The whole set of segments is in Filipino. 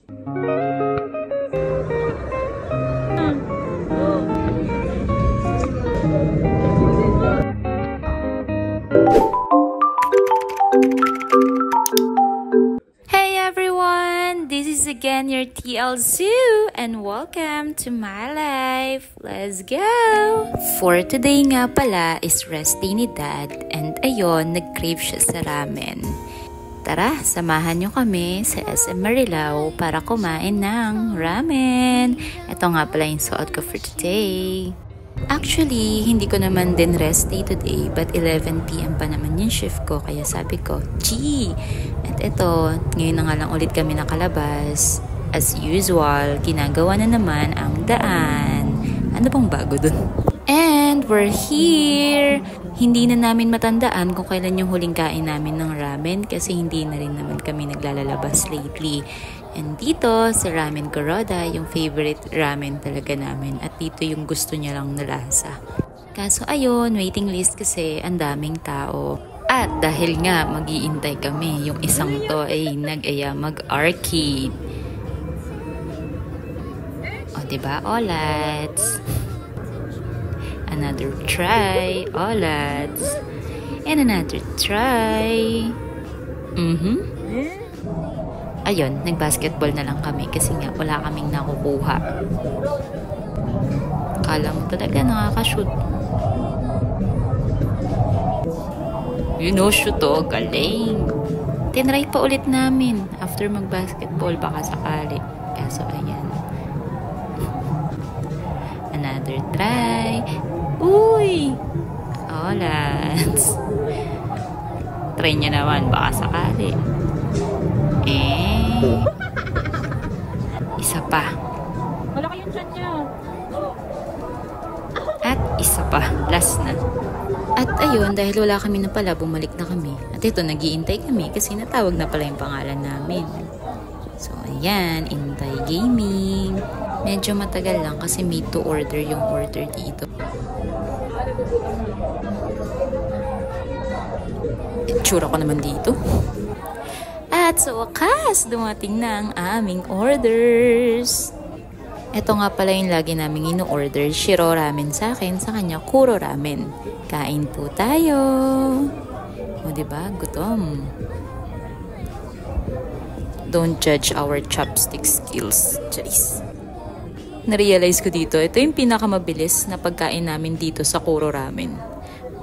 Hey everyone, this is again your TL Zoo and welcome to my life. Let's go! For today nga pala is rest day ni Dad and ayon, nag-crave siya sa ramen. Tara, samahan nyo kami sa SM Marilao para kumain ng ramen. Ito nga pala yung suot ko for today. Actually, hindi ko naman din rest day today but 11 PM pa naman yung shift ko kaya sabi ko, gee! At ito, ngayon na nga lang ulit kami nakalabas. As usual, ginagawa na naman ang daan. Ano bang bago dun? And we're here! Hindi na namin matandaan kung kailan yung huling kain namin ng ramen kasi hindi na rin naman kami naglalabas lately. And dito, sa Ramen Kuroda, yung favorite ramen talaga namin. At dito yung gusto niya lang na lasa. Kaso ayun, waiting list kasi ang daming tao. At dahil nga mag-iintay kami, yung isang to ay nag-aya mag-arcade. O diba, olats? Another try, olats. And another try. Ayun, nag-basketball na lang kami kasi nga wala kaming nakukuha. Kala mo talaga nakaka-shoot. You know, shoot oh, galing. Tinry pa ulit namin after mag-basketball, baka sakali. Kaso ayan. Another try. Uy! Olats. Try nyo naman, baka sakali. Isa pa. Malaki yung chan niya. At isa pa. Last na. At ayun, dahil wala kami na pala, bumalik na kami. At ito, nag-iintay kami kasi natawag na pala yung pangalan namin. So, ayan. Intay Gaming. Medyo matagal lang kasi made to order yung order dito. Itsura ko naman dito. At sa wakas, dumating na ang aming orders. Ito nga pala yung lagi naming ino-order. Shiro ramen sa akin, sa kanya Kuro ramen. Kain po tayo. O diba? Gutom. Don't judge our chopstick skills. Charis. Narealize ko dito, ito yung pinakamabilis na pagkain namin dito sa Kuro ramen.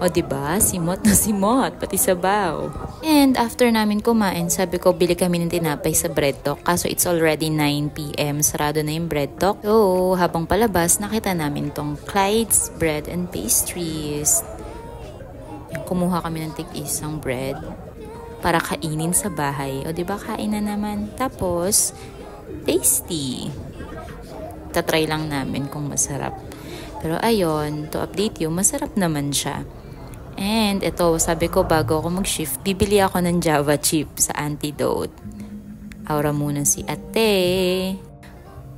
O diba? Simot na simot, pati sabaw. And after namin kumain, sabi ko bili kami ng tinapay sa Bread Talk. Kaso it's already 9 PM, sarado na yung Bread Talk. So, habang palabas, nakita namin tong Clyde's Bread and Pastries. Kumuha kami ng tig-isang bread para kainin sa bahay. O diba, kain na naman. Tapos, tasty. Tatry lang namin kung masarap. Pero ayun, to update you, masarap naman siya. And ito, sabi ko bago ako mag-shift, bibili ako ng Java chip sa Antidote. Aura muna si ate.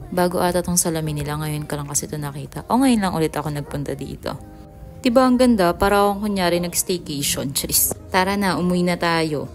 Bago ata tong salamin nila, ngayon ko lang kasi ito nakita. O ngayon lang ulit ako nagpunta dito. Diba ang ganda? Para akong kunyari nag-staycation. Tara na, umuwi na tayo.